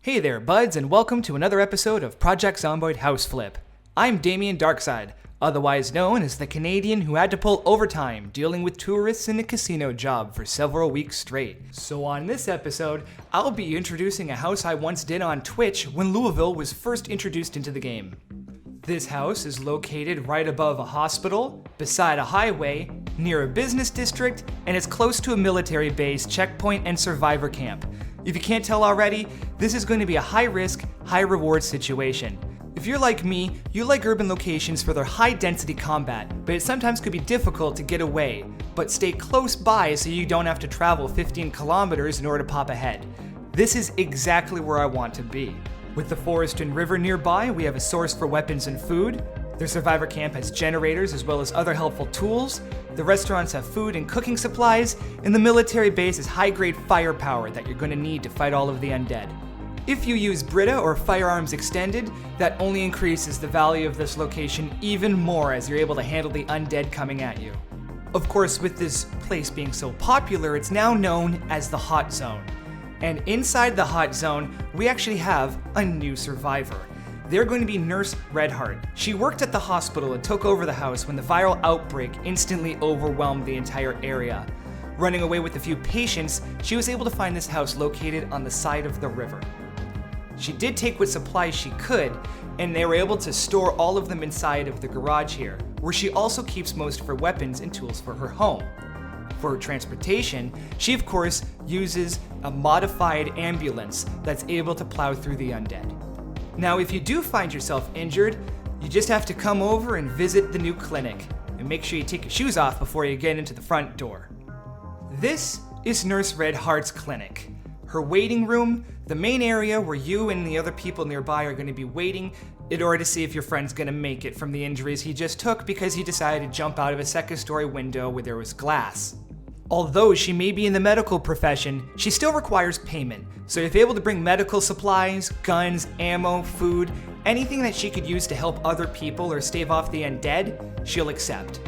Hey there, buds, and welcome to another episode of Project Zomboid House Flip. I'm Damien Darkside, otherwise known as the Canadian who had to pull overtime dealing with tourists in a casino job for several weeks straight. So on this episode, I'll be introducing a house I once did on Twitch when Louisville was first introduced into the game. This house is located right above a hospital, beside a highway, near a business district, and it's close to a military base, checkpoint, and survivor camp. If you can't tell already, this is going to be a high-risk, high-reward situation. If you're like me, you like urban locations for their high-density combat, but it sometimes could be difficult to get away, but stay close by so you don't have to travel 15 kilometers in order to pop ahead. This is exactly where I want to be. With the forest and river nearby, we have a source for weapons and food. Their survivor camp has generators as well as other helpful tools. The restaurants have food and cooking supplies, and the military base has high-grade firepower that you're going to need to fight all of the undead. If you use Brita or Firearms Extended, that only increases the value of this location even more as you're able to handle the undead coming at you. Of course, with this place being so popular, it's now known as the Hot Zone. And inside the Hot Zone, we actually have a new survivor. They're going to be Nurse Redheart. She worked at the hospital and took over the house when the viral outbreak instantly overwhelmed the entire area. Running away with a few patients, she was able to find this house located on the side of the river. She did take what supplies she could, and they were able to store all of them inside of the garage here, where she also keeps most of her weapons and tools for her home. For her transportation, she of course uses a modified ambulance that's able to plow through the undead. Now, if you do find yourself injured, you just have to come over and visit the new clinic, and make sure you take your shoes off before you get into the front door. This is Nurse Redheart's clinic. Her waiting room, the main area where you and the other people nearby are going to be waiting in order to see if your friend's going to make it from the injuries he just took because he decided to jump out of a second-story window where there was glass. Although she may be in the medical profession, she still requires payment. So if you're able to bring medical supplies, guns, ammo, food, anything that she could use to help other people or stave off the undead, she'll accept.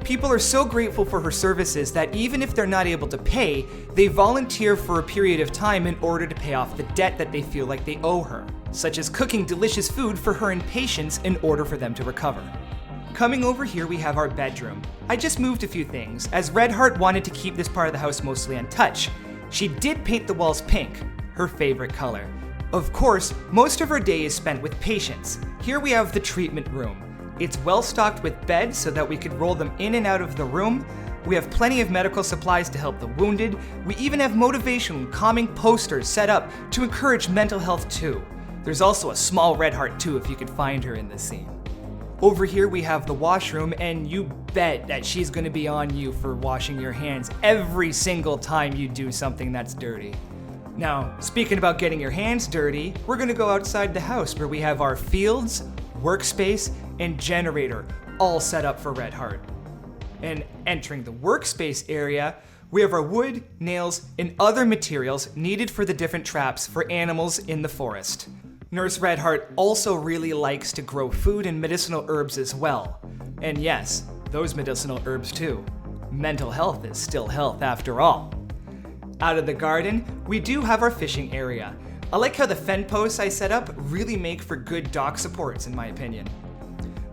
People are so grateful for her services that even if they're not able to pay, they volunteer for a period of time in order to pay off the debt that they feel like they owe her, such as cooking delicious food for her and patients in order for them to recover. Coming over here, we have our bedroom. I just moved a few things, as Redheart wanted to keep this part of the house mostly untouched. She did paint the walls pink, her favorite color. Of course, most of her day is spent with patients. Here we have the treatment room. It's well stocked with beds so that we could roll them in and out of the room. We have plenty of medical supplies to help the wounded. We even have motivational and calming posters set up to encourage mental health too. There's also a small Redheart too if you could find her in this scene. Over here we have the washroom, and you bet that she's going to be on you for washing your hands every single time you do something that's dirty. Now, speaking about getting your hands dirty, we're going to go outside the house where we have our fields, workspace, and generator all set up for Redheart. And entering the workspace area, we have our wood, nails, and other materials needed for the different traps for animals in the forest. Nurse Redheart also really likes to grow food and medicinal herbs as well. And yes, those medicinal herbs too. Mental health is still health after all. Out of the garden, we do have our fishing area. I like how the fence posts I set up really make for good dock supports in my opinion.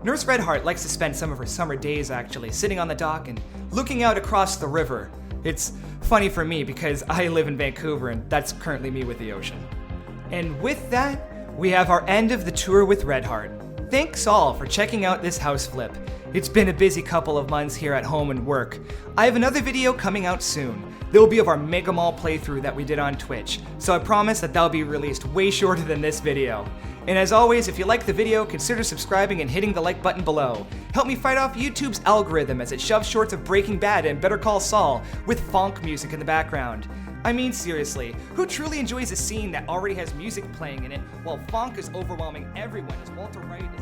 Nurse Redheart likes to spend some of her summer days actually sitting on the dock and looking out across the river. It's funny for me because I live in Vancouver and that's currently me with the ocean. And with that, we have our end of the tour with Redheart. Thanks all for checking out this house flip. It's been a busy couple of months here at home and work. I have another video coming out soon. There will be of our Mega Mall playthrough that we did on Twitch, so I promise that that'll be released way shorter than this video. And as always, if you like the video, consider subscribing and hitting the like button below. Help me fight off YouTube's algorithm as it shoves shorts of Breaking Bad and Better Call Saul with funk music in the background. I mean seriously, who truly enjoys a scene that already has music playing in it while funk is overwhelming everyone as Walter White is